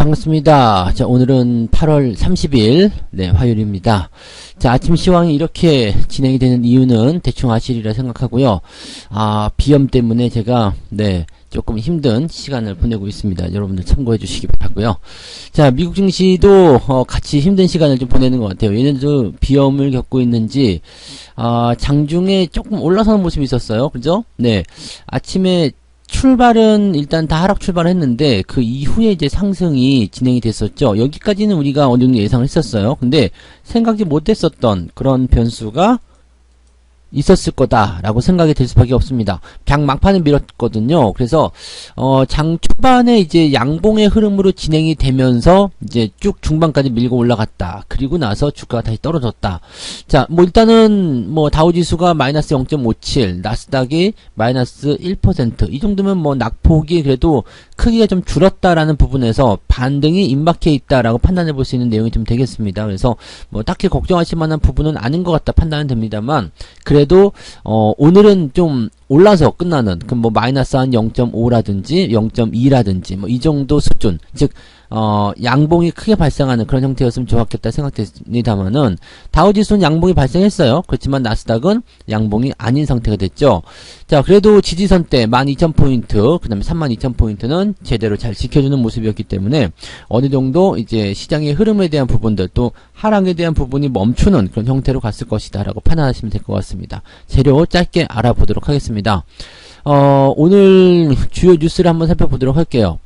반갑습니다. 자, 오늘은 8월 30일, 화요일입니다. 자, 아침 시황이 이렇게 진행이 되는 이유는 대충 아시리라 생각하고요. 비염 때문에 제가, 조금 힘든 시간을 보내고 있습니다. 여러분들 참고해 주시기 바라고요. 자, 미국 증시도, 같이 힘든 시간을 좀 보내는 것 같아요. 얘네도 비염을 겪고 있는지, 장중에 조금 올라서는 모습이 있었어요. 그죠? 아침에 출발은 일단 다 하락 출발했는데 그 이후에 이제 상승이 진행이 됐었죠. 여기까지는 우리가 어느 정도 예상을 했었어요. 근데 생각지 못했었던 그런 변수가 있었을 거다라고 생각이 될 수밖에 없습니다. 장 막판에 밀었거든요. 그래서 장 초반에 이제 양봉의 흐름으로 진행이 되면서 이제 쭉 중반까지 밀고 올라갔다. 그리고 나서 주가가 다시 떨어졌다. 자, 일단은 다우지수가 마이너스 0.57, 나스닥이 마이너스 1%. 이 정도면 낙폭이 그래도 크기가 좀 줄었다라는 부분에서 반등이 임박해 있다라고 판단해 볼 수 있는 내용이 좀 되겠습니다. 그래서 딱히 걱정하실 만한 부분은 아닌 것 같다 판단은 됩니다만, 그래도 오늘은 좀 올라서 끝나는 마이너스 한 0.5라든지 0.2라든지 이 정도 수준, 즉 양봉이 크게 발생하는 그런 형태였으면 좋았겠다 생각됩니다만은, 다우지수는 양봉이 발생했어요. 그렇지만 나스닥은 양봉이 아닌 상태가 됐죠. 자, 그래도 지지선 때 12,000포인트, 그 다음에 32,000포인트는 제대로 잘 지켜주는 모습이었기 때문에 어느 정도 이제 시장의 흐름에 대한 부분들, 또 하락에 대한 부분이 멈추는 그런 형태로 갔을 것이다 라고 판단하시면 될 것 같습니다. 재료 짧게 알아보도록 하겠습니다. 오늘 주요 뉴스를 한번 살펴보도록 할게요.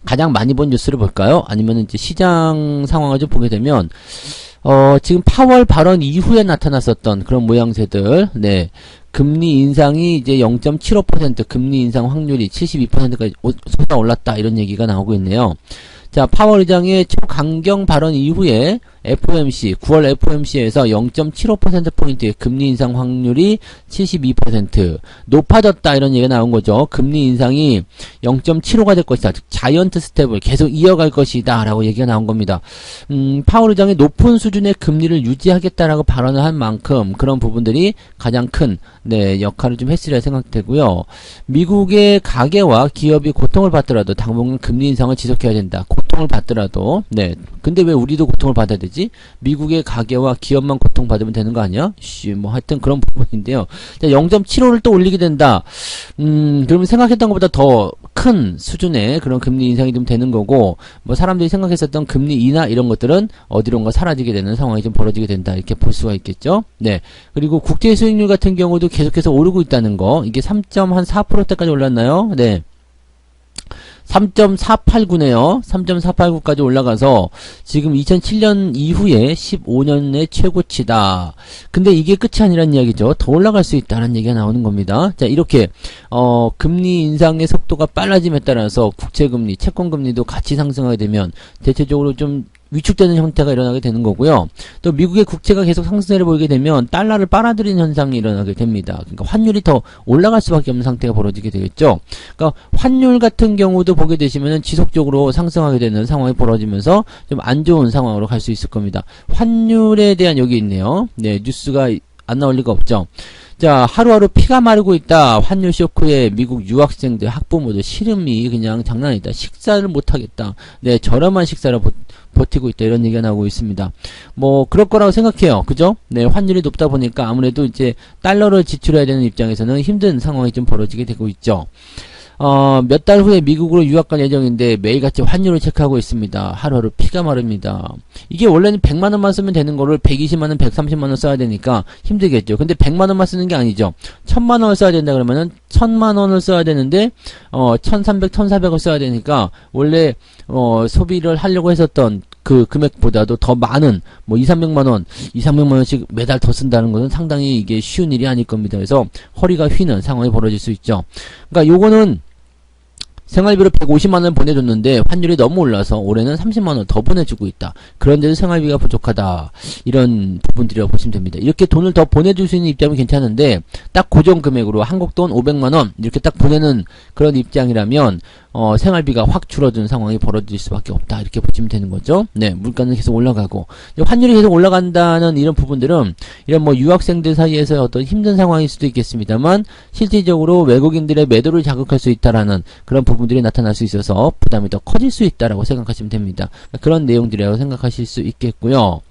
가장 많이 본 뉴스를 볼까요? 아니면 이제 시장 상황을 좀 보게 되면, 지금 파월 발언 이후에 나타났었던 그런 모양새들, 금리 인상이 이제 0.75%, 금리 인상 확률이 72%까지 솟아 올랐다, 이런 얘기가 나오고 있네요. 자, 파월 의장의 초강경 발언 이후에 FOMC, 9월 FOMC에서 0.75%포인트의 금리 인상 확률이 72%, 높아졌다, 이런 얘기가 나온 거죠. 금리 인상이 0.75가 될 것이다. 즉, 자이언트 스텝을 계속 이어갈 것이다, 라고 얘기가 나온 겁니다. 파월 의장이 높은 수준의 금리를 유지하겠다라고 발언을 한 만큼 그런 부분들이 가장 큰, 역할을 좀 했으리라 생각되고요. 미국의 가계와 기업이 고통을 받더라도 당분간 금리 인상을 지속해야 된다. 고통을 받더라도, 근데 왜 우리도 고통을 받아야 되지? 미국의 가계와 기업만 고통받으면 되는 거 아니야? 하여튼 그런 부분인데요. 0.75를 또 올리게 된다. 그러면 생각했던 것보다 더 큰 수준의 그런 금리 인상이 좀 되는 거고, 사람들이 생각했었던 금리 인하 이런 것들은 어디론가 사라지게 되는 상황이 좀 벌어지게 된다. 이렇게 볼 수가 있겠죠? 그리고 국제 수익률 같은 경우도 계속해서 오르고 있다는 거. 이게 3.4%대까지 올랐나요? 3.489네요. 3.489까지 올라가서 지금 2007년 이후에 15년의 최고치다. 근데 이게 끝이 아니란 이야기죠. 더 올라갈 수 있다는 얘기가 나오는 겁니다. 자, 이렇게 금리 인상의 속도가 빨라짐에 따라서 국채금리, 채권금리도 같이 상승하게 되면 대체적으로 좀 위축되는 형태가 일어나게 되는 거고요. 또 미국의 국채가 계속 상승세를 보이게 되면 달러를 빨아들이는 현상이 일어나게 됩니다. 그러니까 환율이 더 올라갈 수밖에 없는 상태가 벌어지게 되겠죠. 그러니까 환율 같은 경우도 보게 되시면은 지속적으로 상승하게 되는 상황이 벌어지면서 좀 안 좋은 상황으로 갈 수 있을 겁니다. 환율에 대한 여기 있네요. 뉴스가 안 나올 리가 없죠. 자, 하루하루 피가 마르고 있다. 환율 쇼크에 미국 유학생들, 학부모들 시름이 그냥 장난 아니다. 식사를 못하겠다. 저렴한 식사를 버티고 있다. 이런 얘기가 나오고 있습니다. 그럴 거라고 생각해요. 그죠? 환율이 높다 보니까 아무래도 이제 달러를 지출해야 되는 입장에서는 힘든 상황이 좀 벌어지게 되고 있죠. 몇 달 후에 미국으로 유학 갈 예정인데 매일같이 환율을 체크하고 있습니다. 하루하루 피가 마릅니다. 이게 원래는 100만원만 쓰면 되는 거를 120만원, 130만원 써야 되니까 힘들겠죠. 근데 100만원만 쓰는 게 아니죠. 1000만원을 써야 된다 그러면은 1000만원을 써야 되는데 1300, 1400을 써야 되니까 원래 소비를 하려고 했었던 그 금액보다도 더 많은 200~300만원, 200~300만원씩 매달 더 쓴다는 것은 상당히 이게 쉬운 일이 아닐 겁니다. 그래서 허리가 휘는 상황이 벌어질 수 있죠. 그러니까 요거는 생활비로 150만원 보내줬는데 환율이 너무 올라서 올해는 30만원 더 보내주고 있다. 그런데도 생활비가 부족하다. 이런 부분들이라고 보시면 됩니다. 이렇게 돈을 더 보내줄 수 있는 입장은 괜찮은데 딱 고정 금액으로 한국 돈 500만원 이렇게 딱 보내는 그런 입장이라면 생활비가 확 줄어든 상황이 벌어질 수밖에 없다. 이렇게 보시면 되는 거죠. 네, 물가는 계속 올라가고 환율이 계속 올라간다는 이런 부분들은 이런 뭐 유학생들 사이에서 어떤 힘든 상황일 수도 있겠습니다만 실질적으로 외국인들의 매도를 자극할 수 있다라는 그런 부분들이 나타날 수 있어서 부담이 더 커질 수 있다라고 생각하시면 됩니다. 그런 내용들이라고 생각하실 수 있겠고요.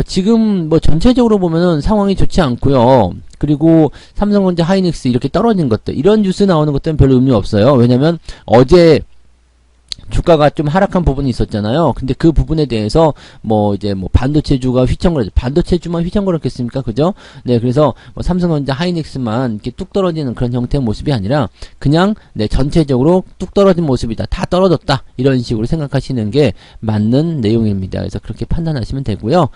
지금 뭐 전체적으로 보면은 상황이 좋지 않고요. 그리고 삼성전자, 하이닉스 이렇게 떨어진 것들, 이런 뉴스 나오는 것들은 별로 의미 없어요. 왜냐면 어제 주가가 좀 하락한 부분이 있었잖아요. 근데 그 부분에 대해서 뭐 이제 뭐 반도체주가 휘청거렸죠. 반도체주만 휘청거렸겠습니까? 그죠? 네, 그래서 뭐 삼성전자, 하이닉스만 이렇게 뚝 떨어지는 그런 형태의 모습이 아니라 그냥 네, 전체적으로 뚝 떨어진 모습이다. 다 떨어졌다. 이런 식으로 생각하시는 게 맞는 내용입니다. 그래서 그렇게 판단하시면 되고요.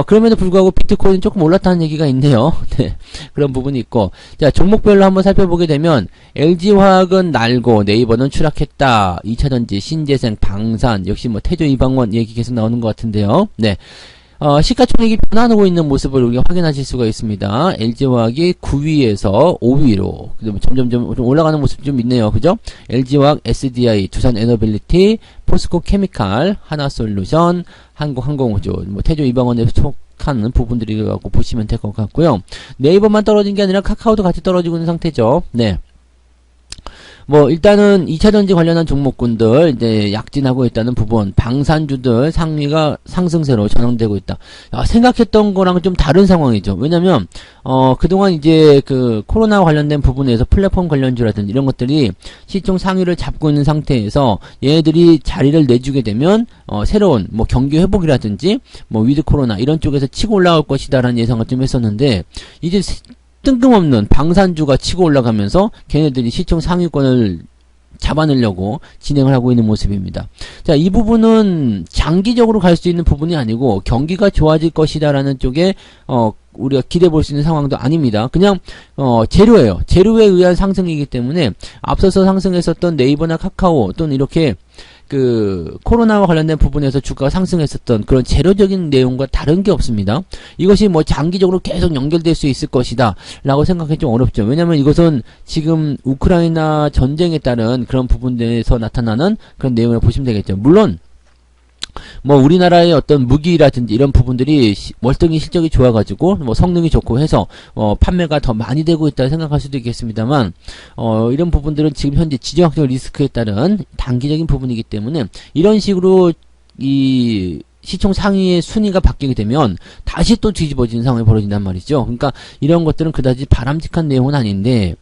그럼에도 불구하고 비트코인은 조금 올랐다는 얘기가 있네요. 네, 그런 부분이 있고. 자, 종목별로 한번 살펴보게 되면 LG화학은 날고 네이버는 추락했다. 2차전지, 신재생, 방산, 역시 뭐 태조, 이방원 얘기 계속 나오는 것 같은데요. 네. 시가총액이 변화하고 있는 모습을 우리가 확인하실 수가 있습니다. LG화학이 9위에서 5위로 점점 좀 올라가는 모습이 좀 있네요. 그죠? LG화학, SDI, 두산에너빌리티, 포스코케미칼, 하나솔루션, 한국항공우주, 뭐 태조, 이방원에 속하는 부분들이 갖고 보시면 될 것 같고요. 네이버만 떨어진 게 아니라 카카오도 같이 떨어지고 있는 상태죠. 네. 뭐 일단은 2차전지 관련한 종목군들 이제 약진하고 있다는 부분, 방산주들 상위가 상승세로 전환되고 있다. 생각했던 거랑 좀 다른 상황이죠. 왜냐면 그동안 이제 그 코로나 관련된 부분에서 플랫폼 관련주라든지 이런 것들이 시총 상위를 잡고 있는 상태에서 얘네들이 자리를 내주게 되면 새로운 뭐 경기 회복이라든지 뭐 위드 코로나 이런 쪽에서 치고 올라올 것이다라는 예상을 좀 했었는데 이제 뜬금없는 방산주가 치고 올라가면서 걔네들이 시총 상위권을 잡아내려고 진행을 하고 있는 모습입니다. 자, 이 부분은 장기적으로 갈 수 있는 부분이 아니고 경기가 좋아질 것이다라는 쪽에 우리가 기대해 볼 수 있는 상황도 아닙니다. 그냥 재료예요. 재료에 의한 상승이기 때문에 앞서서 상승했었던 네이버나 카카오 또는 이렇게 그 코로나와 관련된 부분에서 주가가 상승했었던 그런 재료적인 내용과 다른 게 없습니다. 이것이 뭐 장기적으로 계속 연결될 수 있을 것이다 라고 생각하기 좀 어렵죠. 왜냐면 이것은 지금 우크라이나 전쟁에 따른 그런 부분들에서 나타나는 그런 내용을 보시면 되겠죠. 물론 뭐 우리나라의 어떤 무기라든지 이런 부분들이 월등히 실적이 좋아가지고 뭐 성능이 좋고 해서 판매가 더 많이 되고 있다 생각할 수도 있겠습니다만 이런 부분들은 지금 현재 지정학적 리스크에 따른 단기적인 부분이기 때문에 이런 식으로 이 시총 상위의 순위가 바뀌게 되면 다시 또 뒤집어지는 상황이 벌어진단 말이죠. 그러니까 이런 것들은 그다지 바람직한 내용은 아닌데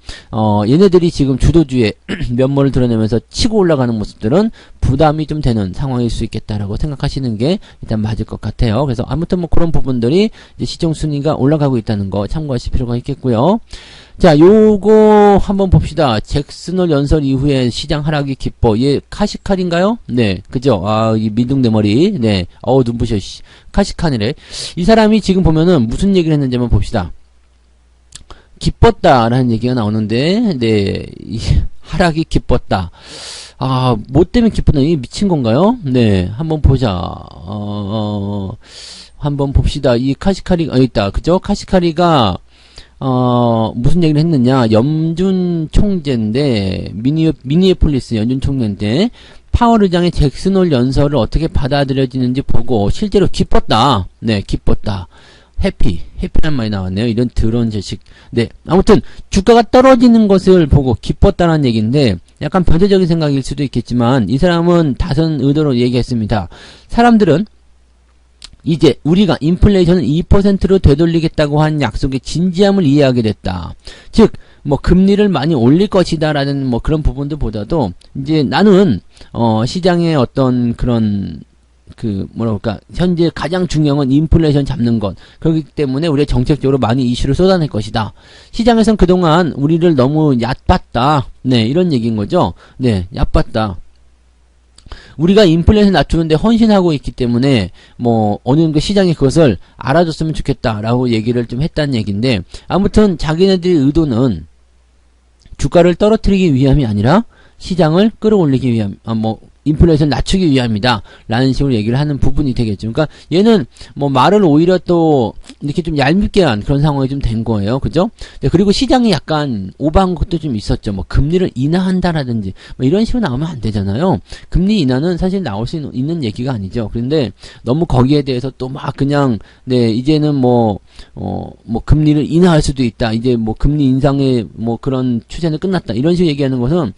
얘네들이 지금 주도주의 면모를 드러내면서 치고 올라가는 모습들은 부담이 좀 되는 상황일 수 있겠다라고 생각하시는 게 일단 맞을 것 같아요. 그래서 아무튼 뭐 그런 부분들이 이제 시총 순위가 올라가고 있다는 거 참고하실 필요가 있겠고요. 자, 요거 한번 봅시다. 잭슨홀 연설 이후에 시장 하락이 기뻐. 얘 카시칼인가요? 네, 그죠? 이 민둥 대머리. 네, 눈부셔. 카시칼이래. 이 사람이 지금 보면은 무슨 얘기를 했는지 한번 봅시다. 기뻤다라는 얘기가 나오는데, 네, 하락이 기뻤다. 뭐 때문에 기뻤나? 이게 미친 건가요? 네, 한번 보자. 한번 봅시다. 이 카시칼이, 있다. 그죠? 카시칼이가, 무슨 얘기를 했느냐. 염준 총재인데, 미니애폴리스 연준 총재인데, 파월 의장의 잭슨홀 연설을 어떻게 받아들여지는지 보고, 실제로 기뻤다. 네, 기뻤다. 해피한 말이 나왔네요. 이런 더러운 자식. 네, 아무튼, 주가가 떨어지는 것을 보고 기뻤다는 얘기인데, 약간 변태적인 생각일 수도 있겠지만, 이 사람은 다른 의도로 얘기했습니다. 사람들은, 이제 우리가 인플레이션을 2%로 되돌리겠다고 한 약속의 진지함을 이해하게 됐다. 즉, 뭐 금리를 많이 올릴 것이다라는 뭐 그런 부분들보다도 이제 나는 시장의 어떤 그런 뭐랄까 현재 가장 중요한 건 인플레이션 잡는 것. 그렇기 때문에 우리가 정책적으로 많이 이슈를 쏟아낼 것이다. 시장에선 그동안 우리를 너무 얕봤다. 네, 이런 얘기인 거죠. 네, 얕봤다. 우리가 인플레이션 낮추는데 헌신하고 있기 때문에 뭐 어느 정도 시장이 그것을 알아줬으면 좋겠다라고 얘기를 좀 했다는 얘기인데 아무튼 자기네들의 의도는 주가를 떨어뜨리기 위함이 아니라 시장을 끌어올리기 위함, 인플레이션 낮추기 위함이다 라는 식으로 얘기를 하는 부분이 되겠죠. 그러니까 얘는 뭐 말을 오히려 또 이렇게 좀 얄밉게 한 그런 상황이 좀 된 거예요. 그죠? 네, 그리고 시장이 약간 오버한 것도 좀 있었죠. 뭐 금리를 인하한다라든지 뭐 이런 식으로 나오면 안 되잖아요. 금리 인하는 사실 나올 수 있는 얘기가 아니죠. 그런데 너무 거기에 대해서 또 막 그냥 네, 이제는 뭐 금리를 인하할 수도 있다. 이제 뭐 금리 인상의 뭐 그런 추세는 끝났다. 이런 식으로 얘기하는 것은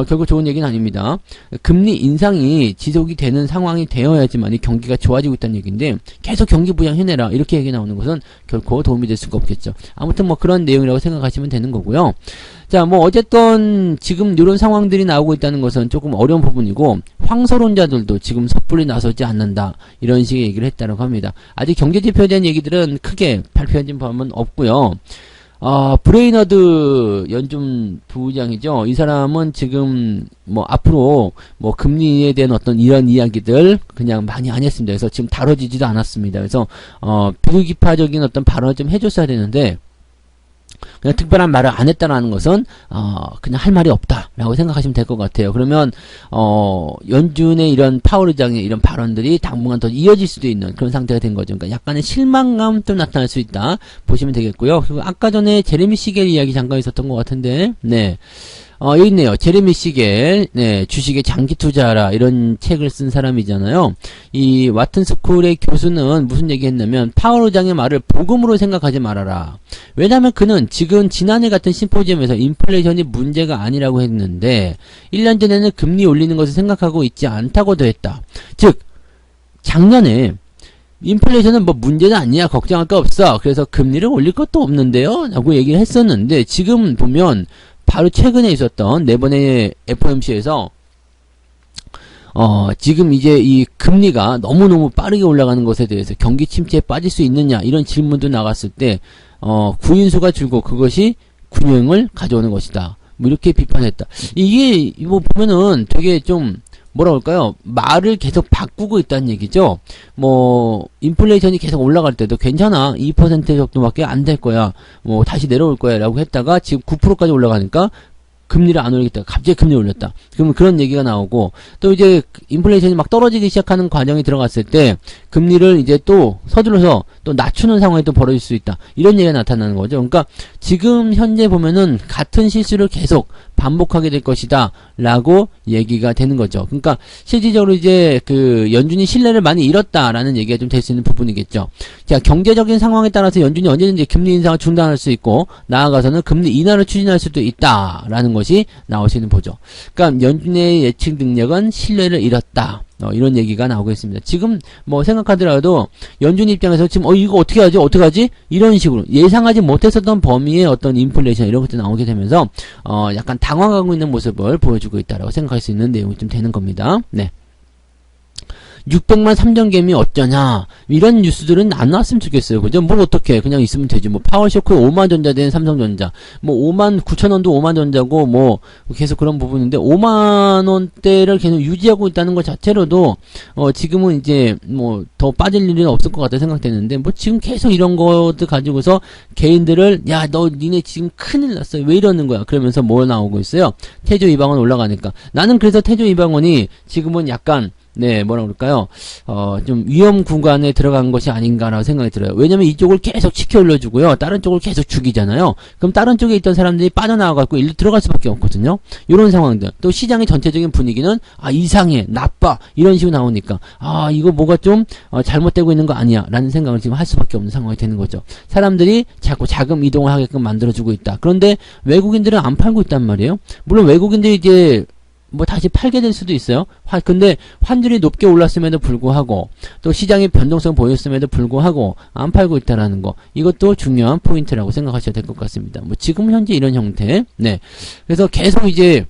결국 좋은 얘기는 아닙니다. 금리 인상이 지속이 되는 상황이 되어야지만 이 경기가 좋아지고 있다는 얘기인데 계속 경기 부양해내라 이렇게 얘기 나오는 것은 결코 도움이 될 수가 없겠죠. 아무튼 뭐 그런 내용이라고 생각하시면 되는 거고요. 자, 뭐 어쨌든 지금 이런 상황들이 나오고 있다는 것은 조금 어려운 부분이고 황소론자들도 지금 섣불리 나서지 않는다 이런 식의 얘기를 했다고 합니다. 아직 경제지표에 대한 얘기들은 크게 발표한 바는 없고요. 브레이너드 연준 부의장이죠. 이 사람은 지금 뭐 앞으로 뭐 금리에 대한 어떤 이런 이야기들 그냥 많이 안 했습니다. 그래서 지금 다뤄지지도 않았습니다. 그래서 비기파적인 어떤 발언을 좀 해줬어야 되는데 그냥 특별한 말을 안 했다라는 것은 그냥 할 말이 없다라고 생각하시면 될 것 같아요. 그러면 연준의 이런 파월 의장의 이런 발언들이 당분간 더 이어질 수도 있는 그런 상태가 된 거죠. 그러니까 약간의 실망감도 나타날 수 있다 보시면 되겠고요. 그리고 아까 전에 제레미 시겔 이야기 잠깐 있었던 것 같은데, 네. 여기 있네요. 제레미 시겔, 네, 주식에 장기 투자하라, 이런 책을 쓴 사람이잖아요. 이, 와튼 스쿨의 교수는 무슨 얘기 했냐면, 파월 의장의 말을 복음으로 생각하지 말아라. 왜냐면 그는 지금 지난해 같은 심포지엄에서 인플레이션이 문제가 아니라고 했는데, 1년 전에는 금리 올리는 것을 생각하고 있지 않다고도 했다. 즉, 작년에, 인플레이션은 뭐 문제는 아니야. 걱정할 거 없어. 그래서 금리를 올릴 것도 없는데요. 라고 얘기를 했었는데, 지금 보면, 바로 최근에 있었던 네 번의 FOMC에서 지금 이제 이 금리가 너무너무 빠르게 올라가는 것에 대해서 경기 침체에 빠질 수 있느냐 이런 질문도 나갔을 때 구인수가 줄고 그것이 균형을 가져오는 것이다. 뭐 이렇게 비판했다. 이게 뭐 보면은 되게 좀 뭐라 그럴까요? 말을 계속 바꾸고 있다는 얘기죠. 뭐 인플레이션이 계속 올라갈 때도 괜찮아. 2% 정도밖에 안 될 거야. 뭐 다시 내려올 거야 라고 했다가 지금 9%까지 올라가니까 금리를 안 올리겠다. 갑자기 금리를 올렸다. 그러면 그런 얘기가 나오고 또 이제 인플레이션이 막 떨어지기 시작하는 과정이 들어갔을 때 금리를 이제 또 서둘러서 또 낮추는 상황이 또 벌어질 수 있다. 이런 얘기가 나타나는 거죠. 그러니까 지금 현재 보면은 같은 실수를 계속 반복하게 될 것이다 라고 얘기가 되는 거죠. 그러니까 실질적으로 이제 그 연준이 신뢰를 많이 잃었다라는 얘기가 좀 될 수 있는 부분이겠죠. 자, 경제적인 상황에 따라서 연준이 언제든지 금리 인상을 중단할 수 있고 나아가서는 금리 인하를 추진할 수도 있다라는 것이 나올 수 있는 보죠. 그러니까 연준의 예측 능력은 신뢰를 잃었다. 이런 얘기가 나오고 있습니다. 지금 뭐 생각하더라도 연준 입장에서 지금 이거 어떻게 하지? 어떻게 하지? 이런 식으로 예상하지 못했었던 범위의 어떤 인플레이션 이런 것도 나오게 되면서 약간 당황하고 있는 모습을 보여주고 있다라고 생각할 수 있는 내용이 좀 되는 겁니다. 네. 600만 삼정개미 어쩌냐 이런 뉴스들은 안 나왔으면 좋겠어요. 그죠? 뭘 어떻게 그냥 있으면 되지. 뭐 파워쇼크에 5만 전자 된 삼성전자 뭐 5만 9천 원도 5만 전자고 뭐 계속 그런 부분인데 5만 원대를 계속 유지하고 있다는 것 자체로도 지금은 이제 뭐 더 빠질 일은 없을 것 같다 생각되는데 뭐 지금 계속 이런 것들 가지고서 개인들을 야 너 니네 지금 큰일 났어 왜 이러는 거야 그러면서 뭐 나오고 있어요. 태조 이방원 올라가니까 나는 그래서 태조 이방원이 지금은 약간 네, 뭐라 그럴까요? 좀 위험 구간에 들어간 것이 아닌가라고 생각이 들어요. 왜냐면 이쪽을 계속 치켜 올려주고요. 다른 쪽을 계속 죽이잖아요. 그럼 다른 쪽에 있던 사람들이 빠져나와갖고 일로 들어갈 수밖에 없거든요. 이런 상황들. 또 시장의 전체적인 분위기는, 이상해, 나빠, 이런 식으로 나오니까, 이거 뭐가 좀, 잘못되고 있는 거 아니야. 라는 생각을 지금 할 수밖에 없는 상황이 되는 거죠. 사람들이 자꾸 자금 이동을 하게끔 만들어주고 있다. 그런데 외국인들은 안 팔고 있단 말이에요. 물론 외국인들이 이제, 뭐 다시 팔게 될 수도 있어요. 근데 환율이 높게 올랐음에도 불구하고 또 시장의 변동성 보였음에도 불구하고 안 팔고 있다라는 거 이것도 중요한 포인트라고 생각하셔야 될 것 같습니다. 뭐 지금 현재 이런 형태. 네. 그래서 계속 이제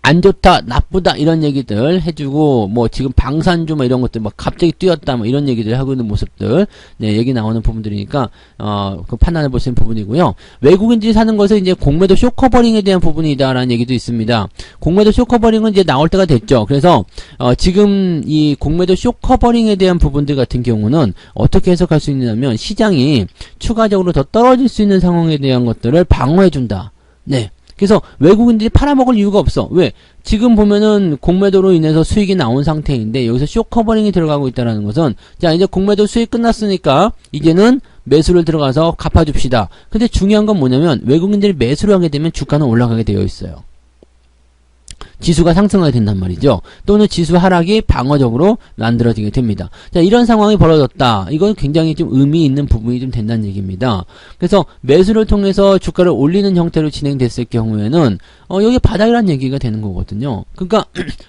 안 좋다, 나쁘다 이런 얘기들 해주고 뭐 지금 방산주 뭐 이런 것들 막 갑자기 뛰었다 뭐 이런 얘기들 하고 있는 모습들 네 얘기 나오는 부분들이니까 그 판단해 볼 수 있는 부분이고요. 외국인들이 사는 것은 이제 공매도 쇼커버링에 대한 부분이다라는 얘기도 있습니다. 공매도 쇼커버링은 이제 나올 때가 됐죠. 그래서 지금 이 공매도 쇼커버링에 대한 부분들 같은 경우는 어떻게 해석할 수 있냐면 시장이 추가적으로 더 떨어질 수 있는 상황에 대한 것들을 방어해 준다. 네. 그래서 외국인들이 팔아먹을 이유가 없어. 왜? 지금 보면은 공매도로 인해서 수익이 나온 상태인데 여기서 숏 커버링이 들어가고 있다는 것은 자 이제 공매도 수익 끝났으니까 이제는 매수를 들어가서 갚아줍시다. 근데 중요한 건 뭐냐면 외국인들이 매수를 하게 되면 주가는 올라가게 되어 있어요. 지수가 상승하게 된단 말이죠. 또는 지수 하락이 방어적으로 만들어지게 됩니다. 자, 이런 상황이 벌어졌다. 이건 굉장히 좀 의미 있는 부분이 좀 된다는 얘기입니다. 그래서 매수를 통해서 주가를 올리는 형태로 진행됐을 경우에는 여기 바닥이라는 얘기가 되는 거거든요. 그러니까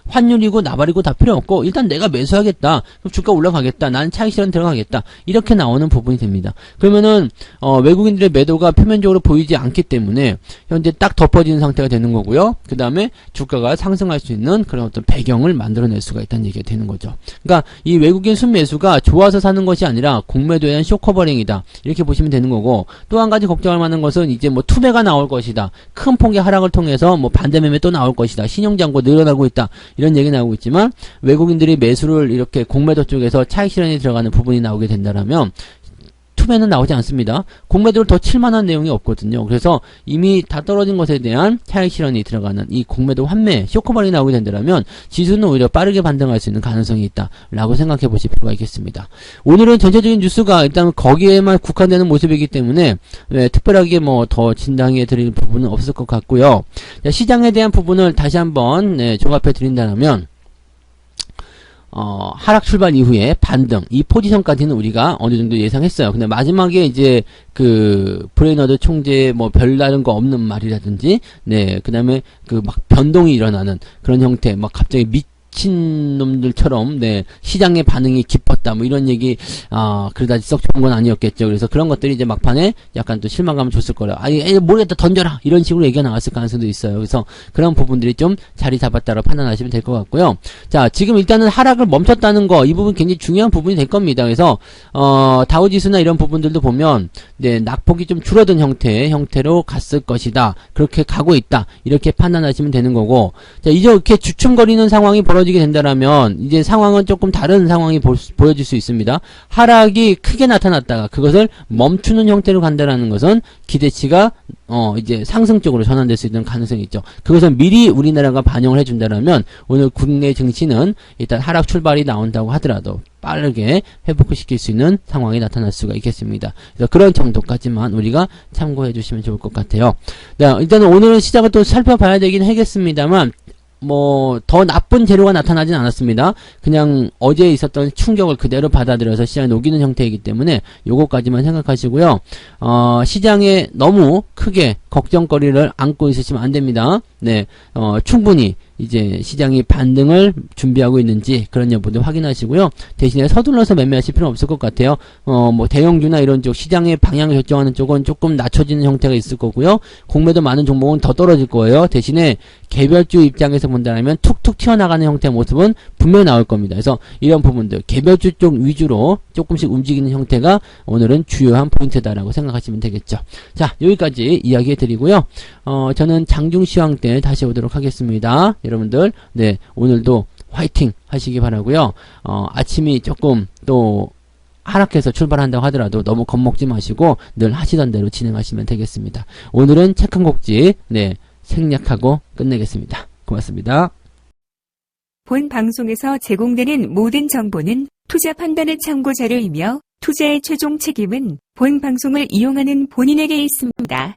환율이고 나발이고 다 필요 없고 일단 내가 매수하겠다. 그럼 주가 올라가겠다. 나는 차익 실현 들어가겠다. 이렇게 나오는 부분이 됩니다. 그러면은 외국인들의 매도가 표면적으로 보이지 않기 때문에 현재 딱 덮어지는 상태가 되는 거고요. 그 다음에 주가가 상승할 수 있는 그런 어떤 배경을 만들어낼 수가 있다는 얘기가 되는 거죠. 그러니까 이 외국인 순매수가 좋아서 사는 것이 아니라 공매도에 대한 숏커버링이다. 이렇게 보시면 되는 거고 또 한 가지 걱정할 만한 것은 이제 뭐 투매가 나올 것이다. 큰 폭의 하락을 통해서 뭐 반대매매 또 나올 것이다. 신용잔고 늘어나고 있다. 이런 얘기 나오고 있지만 외국인들이 매수를 이렇게 공매도 쪽에서 차익 실현이 들어가는 부분이 나오게 된다라면 투매는 나오지 않습니다. 공매도를 더 칠만한 내용이 없거든요. 그래서 이미 다 떨어진 것에 대한 차익 실현이 들어가는 이 공매도 환매, 쇼커버링이 나오게 된다면 지수는 오히려 빠르게 반등할 수 있는 가능성이 있다라고 생각해 보실 필요가 있겠습니다. 오늘은 전체적인 뉴스가 일단 거기에만 국한되는 모습이기 때문에 특별하게 뭐 더 진단해 드릴 부분은 없을 것 같고요. 자, 시장에 대한 부분을 다시 한번 종합해 드린다면 하락 출발 이후에 반등, 이 포지션까지는 우리가 어느 정도 예상했어요. 근데 마지막에 이제 그 브레이너드 총재의 뭐 별다른 거 없는 말이라든지, 그 다음에 그 막 변동이 일어나는 그런 형태, 막 갑자기 미친놈들처럼 시장의 반응이 깊었다 뭐 이런 얘기 그러다지 썩 좋은 건 아니었겠죠. 그래서 그런 것들이 이제 막판에 약간 또 실망감을 줬을 거라. 모르겠다 던져라 이런 식으로 얘기가 나왔을 가능성도 있어요. 그래서 그런 부분들이 좀 자리 잡았다고 판단하시면 될 것 같고요. 자, 지금 일단은 하락을 멈췄다는 거, 이 부분 굉장히 중요한 부분이 될 겁니다. 그래서 다우지수나 이런 부분들도 보면 낙폭이 좀 줄어든 형태로 갔을 것이다. 그렇게 가고 있다. 이렇게 판단하시면 되는 거고, 자, 이제 이렇게 주춤거리는 상황이 벌어지게 된다라면 이제 상황은 조금 다른 상황이 보여질 수 있습니다. 하락이 크게 나타났다가 그것을 멈추는 형태로 간다라는 것은 기대치가 이제 상승 쪽으로 전환될 수 있는 가능성이 있죠. 그것은 미리 우리나라가 반영을 해준다라면 오늘 국내 증시는 일단 하락 출발이 나온다고 하더라도 빠르게 회복시킬 수 있는 상황이 나타날 수가 있겠습니다. 그래서 그런 정도까지만 우리가 참고해 주시면 좋을 것 같아요. 네, 일단은 오늘은 시장을 또 살펴봐야 되긴 하겠습니다만 뭐 더 나쁜 재료가 나타나진 않았습니다. 그냥 어제 있었던 충격을 그대로 받아들여서 시장에 녹이는 형태이기 때문에 요거까지만 생각하시고요. 시장에 너무 크게 걱정거리를 안고 있으시면 안 됩니다. 충분히 이제 시장이 반등을 준비하고 있는지 그런 여부도 확인하시고요. 대신에 서둘러서 매매하실 필요는 없을 것 같아요. 뭐 대형주나 이런 쪽 시장의 방향을 결정하는 쪽은 조금 낮춰지는 형태가 있을 거고요. 공매도 많은 종목은 더 떨어질 거예요. 대신에 개별주 입장에서 본다면 툭툭 튀어나가는 형태의 모습은 분명히 나올 겁니다. 그래서 이런 부분들 개별주 쪽 위주로 조금씩 움직이는 형태가 오늘은 주요한 포인트다라고 생각하시면 되겠죠. 자, 여기까지 이야기해 드리고요. 저는 장중시황 때 다시 오도록 하겠습니다. 여러분들, 오늘도 화이팅 하시기 바라고요. 아침이 조금 또 하락해서 출발한다고 하더라도 너무 겁먹지 마시고 늘 하시던 대로 진행하시면 되겠습니다. 오늘은 책 한 곡지 생략하고 끝내겠습니다. 고맙습니다. 본 방송에서 제공되는 모든 정보는 투자 판단의 참고 자료이며 투자의 최종 책임은 본 방송을 이용하는 본인에게 있습니다.